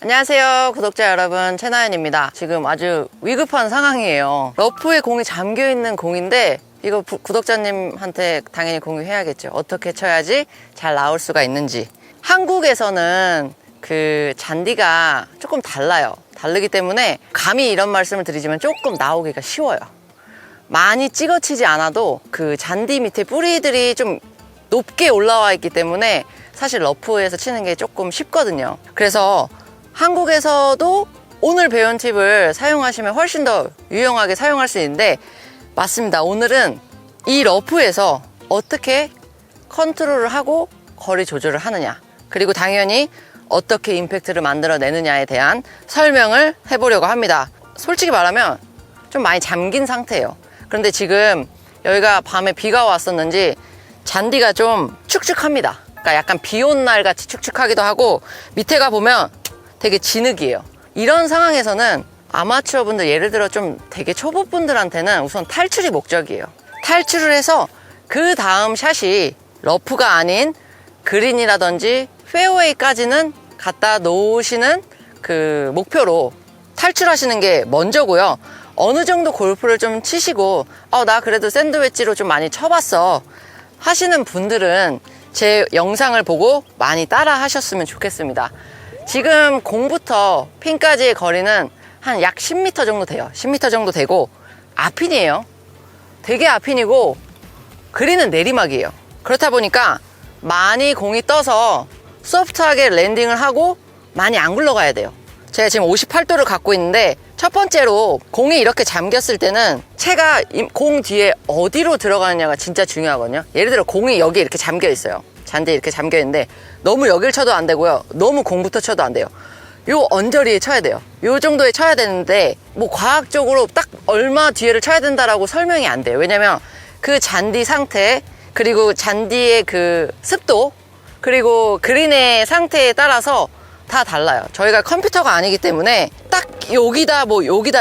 안녕하세요 구독자 여러분, 최나연입니다. 지금 아주 위급한 상황이에요. 러프에 공이 잠겨있는 공인데 이거 구독자님한테 당연히 공유해야겠죠. 어떻게 쳐야지 잘 나올 수가 있는지. 한국에서는 그 잔디가 조금 다르기 때문에 감히 이런 말씀을 드리지만 조금 나오기가 쉬워요. 많이 찍어치지 않아도 그 잔디 밑에 뿌리들이 좀 높게 올라와 있기 때문에 사실 러프에서 치는 게 조금 쉽거든요. 그래서 한국에서도 오늘 배운 팁을 사용하시면 훨씬 더 유용하게 사용할 수 있는데, 맞습니다. 오늘은 이 러프에서 어떻게 컨트롤을 하고 거리 조절을 하느냐, 그리고 당연히 어떻게 임팩트를 만들어내느냐에 대한 설명을 해보려고 합니다. 솔직히 말하면 좀 많이 잠긴 상태예요. 그런데 지금 여기가 밤에 비가 왔었는지 잔디가 좀 축축합니다. 그러니까 약간 비 온 날 같이 축축하기도 하고 밑에가 보면 되게 진흙이에요. 이런 상황에서는 아마추어 분들, 예를 들어 좀 되게 초보 분들한테는 우선 탈출이 목적이에요. 탈출을 해서 그 다음 샷이 러프가 아닌 그린이라든지 페어웨이까지는 갖다 놓으시는 그 목표로 탈출하시는 게 먼저고요. 어느 정도 골프를 좀 치시고 나 그래도 샌드웨지로 좀 많이 쳐봤어 하시는 분들은 제 영상을 보고 많이 따라 하셨으면 좋겠습니다. 지금 공부터 핀까지의 거리는 한 약 10m 정도 돼요. 10m 정도 되고 앞핀이에요. 되게 앞핀이고 그린은 내리막이에요. 그렇다 보니까 많이 공이 떠서 소프트하게 랜딩을 하고 많이 안 굴러가야 돼요. 제가 지금 58도를 갖고 있는데 첫 번째로 공이 이렇게 잠겼을 때는 채가 공 뒤에 어디로 들어가느냐가 진짜 중요하거든요. 예를 들어 공이 여기 이렇게 잠겨 있어요. 잔디에 이렇게 잠겨 있는데 너무 여길 쳐도 안 되고요, 너무 공부터 쳐도 안 돼요. 요 언저리에 쳐야 돼요. 요 정도에 쳐야 되는데 뭐 과학적으로 딱 얼마 뒤에를 쳐야 된다라고 설명이 안 돼요. 왜냐면 그 잔디 상태, 그리고 잔디의 그 습도, 그리고 그린의 상태에 따라서 다 달라요. 저희가 컴퓨터가 아니기 때문에 딱 여기다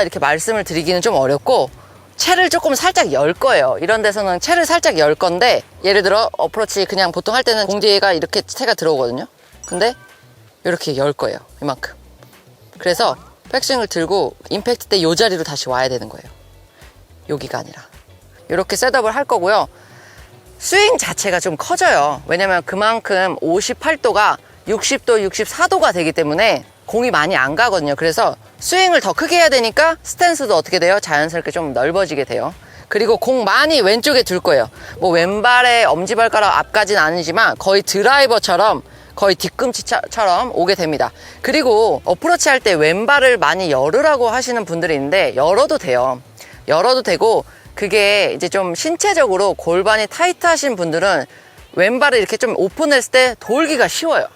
이렇게 말씀을 드리기는 좀 어렵고, 채를 조금 살짝 열 거예요. 이런 데서는 채를 살짝 열 건데, 예를 들어 어프로치 그냥 보통 할 때는 공 뒤에가 이렇게 채가 들어오거든요. 근데 이렇게 열 거예요. 이만큼. 그래서 백스윙을 들고 임팩트 때 이 자리로 다시 와야 되는 거예요. 여기가 아니라 이렇게 셋업을 할 거고요. 스윙 자체가 좀 커져요. 왜냐면 그만큼 58도가 60도, 64도가 되기 때문에 공이 많이 안 가거든요. 그래서 스윙을 더 크게 해야 되니까 스탠스도 어떻게 돼요? 자연스럽게 좀 넓어지게 돼요. 그리고 공 많이 왼쪽에 둘 거예요. 뭐 왼발에 엄지발가락 앞까지는 아니지만 거의 드라이버처럼, 거의 뒤꿈치처럼 오게 됩니다. 그리고 어프로치 할 때 왼발을 많이 열으라고 하시는 분들이 있는데 열어도 돼요. 열어도 되고, 그게 이제 좀 신체적으로 골반이 타이트하신 분들은 왼발을 이렇게 좀 오픈했을 때 돌기가 쉬워요.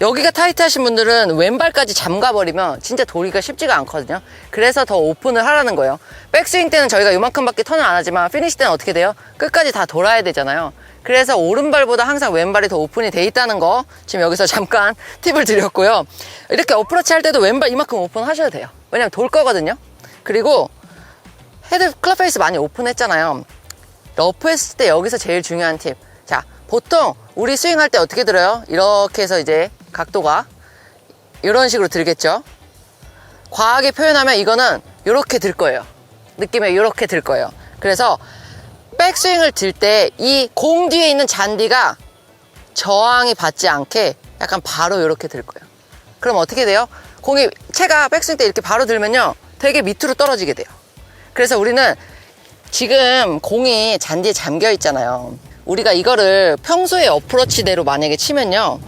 여기가 타이트하신 분들은 왼발까지 잠가버리면 진짜 돌기가 쉽지가 않거든요. 그래서 더 오픈을 하라는 거예요. 백스윙 때는 저희가 이만큼밖에 턴을 안 하지만 피니시 때는 어떻게 돼요? 끝까지 다 돌아야 되잖아요. 그래서 오른발보다 항상 왼발이 더 오픈이 돼 있다는 거 지금 여기서 잠깐 팁을 드렸고요. 이렇게 어프로치 할 때도 왼발 이만큼 오픈 하셔도 돼요. 왜냐면 돌 거거든요. 그리고 헤드 클럽 페이스 많이 오픈했잖아요. 러프 했을 때 여기서 제일 중요한 팁. 자, 보통 우리 스윙 할 때 어떻게 들어요? 이렇게 해서 이제 각도가 이런 식으로 들겠죠. 과하게 표현하면 이거는 이렇게 들 거예요. 느낌에 이렇게 들 거예요. 그래서 백스윙을 들 때 이 공 뒤에 있는 잔디가 저항이 받지 않게 약간 바로 이렇게 들 거예요. 그럼 어떻게 돼요? 채가 백스윙 때 이렇게 바로 들면요, 되게 밑으로 떨어지게 돼요. 그래서 우리는 지금 공이 잔디에 잠겨 있잖아요. 우리가 이거를 평소에 어프로치대로 만약에 치면요,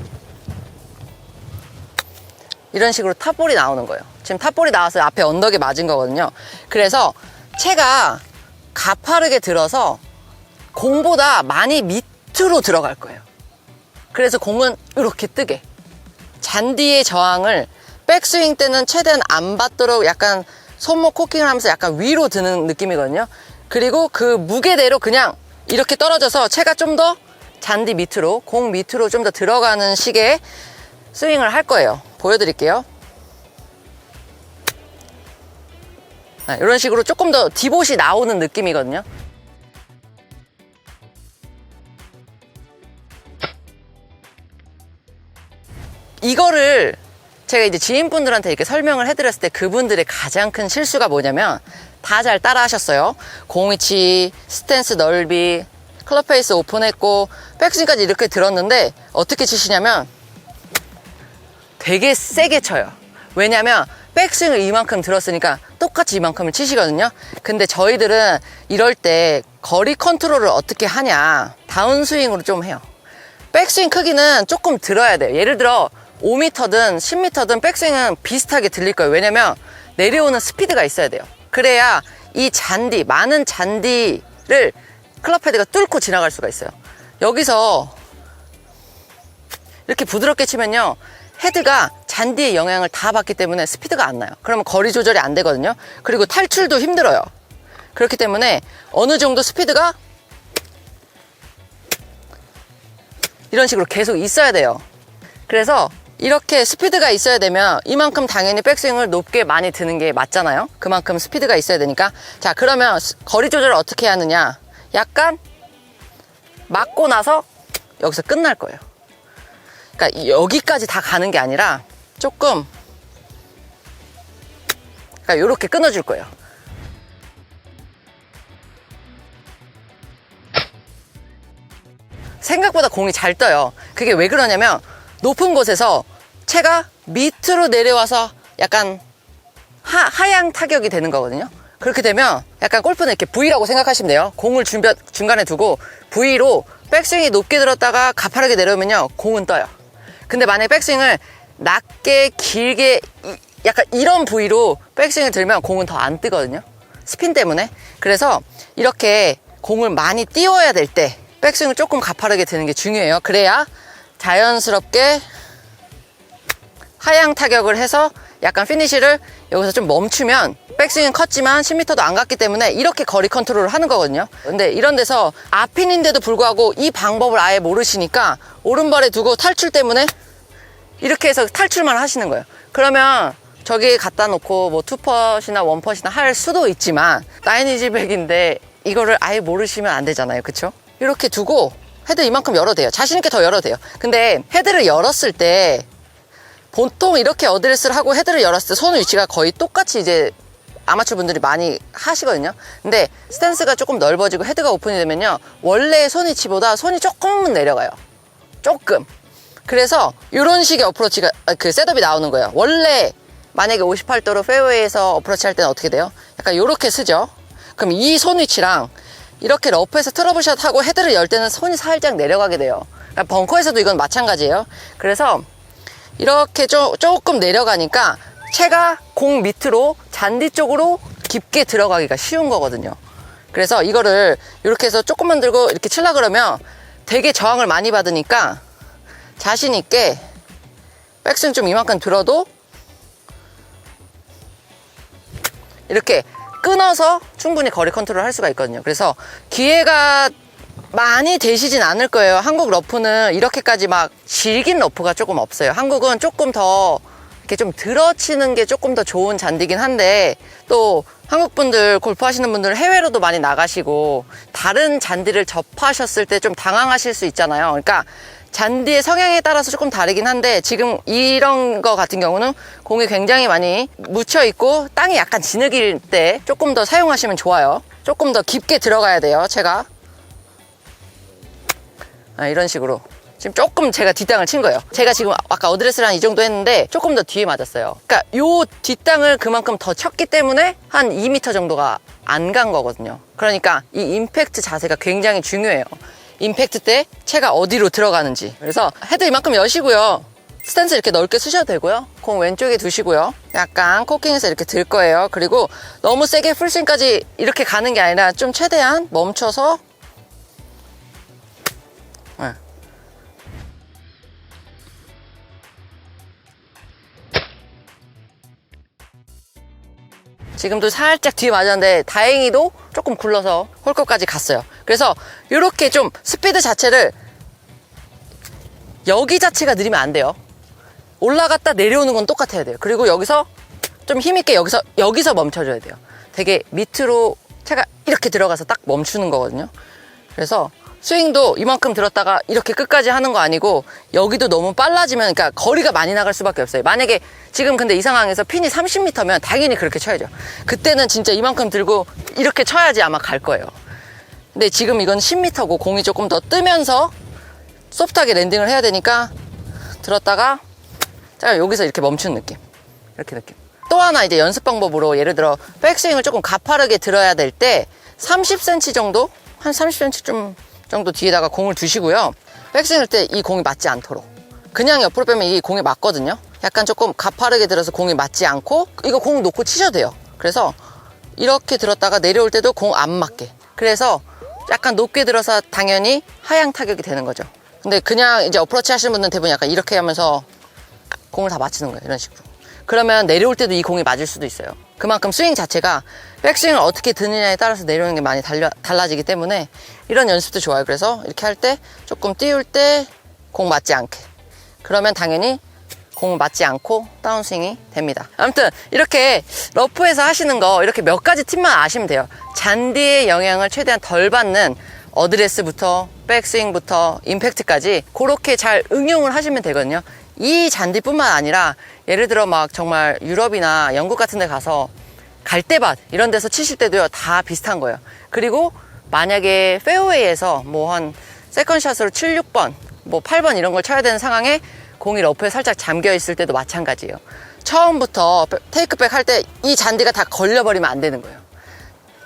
이런 식으로 탑볼이 나오는 거예요. 지금 탑볼이 나와서 앞에 언덕에 맞은 거거든요. 그래서 채가 가파르게 들어서 공보다 많이 밑으로 들어갈 거예요. 그래서 공은 이렇게 뜨게, 잔디의 저항을 백스윙 때는 최대한 안 받도록 약간 손목 코킹을 하면서 약간 위로 드는 느낌이거든요. 그리고 그 무게대로 그냥 이렇게 떨어져서 채가 좀 더 잔디 밑으로, 공 밑으로 좀 더 들어가는 식의 스윙을 할 거예요. 보여드릴게요. 이런 식으로 조금 더 디봇이 나오는 느낌이거든요. 이거를 제가 이제 지인분들한테 이렇게 설명을 해드렸을 때 그분들의 가장 큰 실수가 뭐냐면 다 잘 따라 하셨어요. 공 위치, 스탠스 넓이, 클럽 페이스 오픈했고 백스윙까지 이렇게 들었는데 어떻게 치시냐면 되게 세게 쳐요. 왜냐면 백스윙을 이만큼 들었으니까 똑같이 이만큼을 치시거든요. 근데 저희들은 이럴 때 거리 컨트롤을 어떻게 하냐, 다운스윙으로 좀 해요. 백스윙 크기는 조금 들어야 돼요. 예를 들어 5m든 10m든 백스윙은 비슷하게 들릴 거예요. 왜냐면 내려오는 스피드가 있어야 돼요. 그래야 이 잔디, 많은 잔디를 클럽 헤드가 뚫고 지나갈 수가 있어요. 여기서 이렇게 부드럽게 치면요, 헤드가 잔디의 영향을 다 받기 때문에 스피드가 안 나요. 그러면 거리 조절이 안 되거든요. 그리고 탈출도 힘들어요. 그렇기 때문에 어느 정도 스피드가 이런 식으로 계속 있어야 돼요. 그래서 이렇게 스피드가 있어야 되면 이만큼 당연히 백스윙을 높게 많이 드는 게 맞잖아요. 그만큼 스피드가 있어야 되니까. 자, 그러면 거리 조절을 어떻게 하느냐, 약간 맞고 나서 여기서 끝날 거예요. 그러니까 여기까지 다 가는 게 아니라 조금, 그러니까 이렇게 끊어줄 거예요. 생각보다 공이 잘 떠요. 그게 왜 그러냐면 높은 곳에서 채가 밑으로 내려와서 약간 하향 타격이 되는 거거든요. 그렇게 되면 약간 골프는 이렇게 V라고 생각하시면 돼요. 공을 중간에 두고 V로 백스윙이 높게 들었다가 가파르게 내려오면요, 공은 떠요. 근데 만약에 백스윙을 낮게 길게 약간 이런 V로 백스윙을 들면 공은 더 안 뜨거든요. 스핀 때문에. 그래서 이렇게 공을 많이 띄워야 될 때 백스윙을 조금 가파르게 드는 게 중요해요. 그래야 자연스럽게 하향 타격을 해서 약간 피니시를 여기서 좀 멈추면 백스윙은 컸지만 10m도 안 갔기 때문에 이렇게 거리 컨트롤을 하는 거거든요. 근데 이런 데서 앞핀인데도 불구하고 이 방법을 아예 모르시니까 오른발에 두고 탈출 때문에 이렇게 해서 탈출만 하시는 거예요. 그러면 저기 갖다 놓고 뭐 투퍼시나 원퍼시나 할 수도 있지만 나인이지백인데 이거를 아예 모르시면 안 되잖아요. 그쵸? 이렇게 두고 헤드 이만큼 열어도 돼요. 자신 있게 더 열어도 돼요. 근데 헤드를 열었을 때 보통 이렇게 어드레스를 하고 헤드를 열었을 때 손 위치가 거의 똑같이 이제 아마추어 분들이 많이 하시거든요. 근데 스탠스가 조금 넓어지고 헤드가 오픈이 되면요, 원래 손 위치보다 손이 조금은 내려가요. 조금. 그래서 이런 식의 어프로치가, 그 셋업이 나오는 거예요. 원래 만약에 58도로 페어웨이에서 어프로치 할 때는 어떻게 돼요? 약간 이렇게 쓰죠. 그럼 이 손 위치랑 이렇게 러프에서 트러블샷 하고 헤드를 열 때는 손이 살짝 내려가게 돼요. 그러니까 벙커에서도 이건 마찬가지예요. 그래서 이렇게 조금 내려가니까 채가 공 밑으로 잔디 쪽으로 깊게 들어가기가 쉬운 거거든요. 그래서 이거를 이렇게 해서 조금만 들고 이렇게 치려고 그러면 되게 저항을 많이 받으니까 자신 있게 백스윙 좀 이만큼 들어도 이렇게 끊어서 충분히 거리 컨트롤 할 수가 있거든요. 그래서 기회가 많이 되시진 않을 거예요. 한국 러프는 이렇게까지 막 질긴 러프가 조금 없어요. 한국은 조금 더 이렇게 좀 들어치는 게 조금 더 좋은 잔디긴 한데, 또 한국 분들, 골프 하시는 분들 해외로도 많이 나가시고 다른 잔디를 접하셨을 때 좀 당황하실 수 있잖아요. 그러니까 잔디의 성향에 따라서 조금 다르긴 한데, 지금 이런 거 같은 경우는 공이 굉장히 많이 묻혀 있고 땅이 약간 진흙일 때 조금 더 사용하시면 좋아요. 조금 더 깊게 들어가야 돼요. 제가 이런 식으로 지금 조금 제가 뒷땅을 친 거예요. 제가 지금 아까 어드레스를 한 이 정도 했는데 조금 더 뒤에 맞았어요. 그러니까 요 뒷땅을 그만큼 더 쳤기 때문에 한 2m 정도가 안 간 거거든요. 그러니까 이 임팩트 자세가 굉장히 중요해요. 임팩트 때 채가 어디로 들어가는지. 그래서 헤드 이만큼 여시고요, 스탠스 이렇게 넓게 쓰셔도 되고요, 공 왼쪽에 두시고요, 약간 코킹해서 이렇게 들 거예요. 그리고 너무 세게 풀스윙까지 이렇게 가는 게 아니라 좀 최대한 멈춰서 지금도 살짝 뒤에 맞았는데 다행히도 조금 굴러서 홀컵까지 갔어요. 그래서 이렇게 좀 스피드 자체를, 여기 자체가 느리면 안 돼요. 올라갔다 내려오는 건 똑같아야 돼요. 그리고 여기서 좀 힘있게 여기서 멈춰줘야 돼요. 되게 밑으로 채가 이렇게 들어가서 딱 멈추는 거거든요. 그래서 스윙도 이만큼 들었다가 이렇게 끝까지 하는 거 아니고 여기도 너무 빨라지면 그러니까 거리가 많이 나갈 수밖에 없어요. 만약에 지금 근데 이 상황에서 핀이 30m면 당연히 그렇게 쳐야죠. 그때는 진짜 이만큼 들고 이렇게 쳐야지 아마 갈 거예요. 근데 지금 이건 10m고 공이 조금 더 뜨면서 소프트하게 랜딩을 해야 되니까 들었다가 자 여기서 이렇게 멈춘 느낌. 이렇게 느낌. 또 하나 이제 연습 방법으로 예를 들어 백스윙을 조금 가파르게 들어야 될 때 30cm 정도? 한 30cm 정도 뒤에다가 공을 두시고요. 백스윙 할 때 이 공이 맞지 않도록. 그냥 옆으로 빼면 이 공이 맞거든요. 약간 조금 가파르게 들어서 공이 맞지 않고 이거 공 놓고 치셔도 돼요. 그래서 이렇게 들었다가 내려올 때도 공 안 맞게. 그래서 약간 높게 들어서 당연히 하향 타격이 되는 거죠. 근데 그냥 이제 어프로치 하시는 분들은 대부분 약간 이렇게 하면서 공을 다 맞추는 거예요. 이런 식으로. 그러면 내려올 때도 이 공이 맞을 수도 있어요. 그만큼 스윙 자체가 백스윙을 어떻게 드느냐에 따라서 내려오는 게 많이 달라지기 때문에 이런 연습도 좋아요. 그래서 이렇게 할 때 조금 띄울 때 공 맞지 않게. 그러면 당연히 공을 맞지 않고 다운스윙이 됩니다. 아무튼 이렇게 러프에서 하시는 거 이렇게 몇 가지 팁만 아시면 돼요. 잔디의 영향을 최대한 덜 받는 어드레스부터 백스윙부터 임팩트까지 그렇게 잘 응용을 하시면 되거든요. 이 잔디뿐만 아니라 예를 들어 막 정말 유럽이나 영국 같은 데 가서 갈대밭 이런 데서 치실 때도요 다 비슷한 거예요. 그리고 만약에 페어웨이에서 뭐 한 세컨샷으로 7, 6번 뭐 8번 이런 걸 쳐야 되는 상황에 공이 러프에 살짝 잠겨 있을 때도 마찬가지예요. 처음부터 테이크백 할 때 이 잔디가 다 걸려버리면 안 되는 거예요.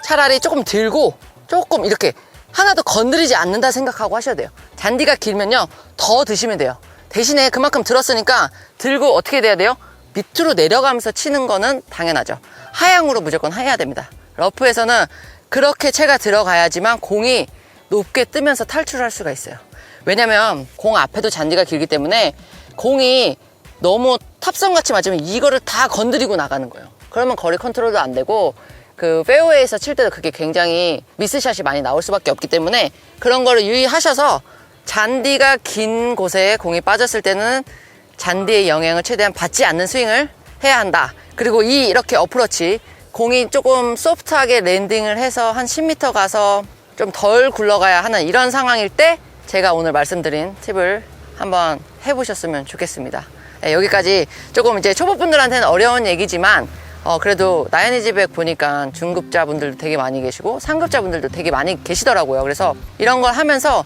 차라리 조금 들고 조금 이렇게 하나도 건드리지 않는다 생각하고 하셔야 돼요. 잔디가 길면요 더 드시면 돼요. 대신에 그만큼 들었으니까 들고 어떻게 돼야 돼요? 밑으로 내려가면서 치는 거는 당연하죠. 하향으로 무조건 해야 됩니다. 러프에서는 그렇게 채가 들어가야지만 공이 높게 뜨면서 탈출할 수가 있어요. 왜냐면 공 앞에도 잔디가 길기 때문에 공이 너무 탑선같이 맞으면 이거를 다 건드리고 나가는 거예요. 그러면 거리 컨트롤도 안 되고 그 페어웨이에서 칠 때도 그게 굉장히 미스샷이 많이 나올 수밖에 없기 때문에 그런 거를 유의하셔서 잔디가 긴 곳에 공이 빠졌을 때는 잔디의 영향을 최대한 받지 않는 스윙을 해야 한다. 그리고 이렇게 어프로치 공이 조금 소프트하게 랜딩을 해서 한 10m 가서 좀 덜 굴러가야 하는 이런 상황일 때 제가 오늘 말씀드린 팁을 한번 해보셨으면 좋겠습니다. 네, 여기까지 조금 이제 초보분들한테는 어려운 얘기지만 그래도 나연이집에 보니까 중급자분들도 되게 많이 계시고 상급자분들도 되게 많이 계시더라고요. 그래서 이런 걸 하면서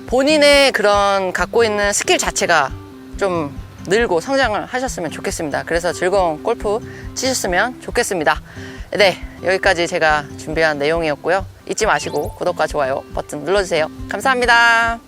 본인의 그런 갖고 있는 스킬 자체가 좀 늘고 성장을 하셨으면 좋겠습니다. 그래서 즐거운 골프 치셨으면 좋겠습니다. 네, 여기까지 제가 준비한 내용이었고요. 잊지 마시고 구독과 좋아요 버튼 눌러주세요. 감사합니다.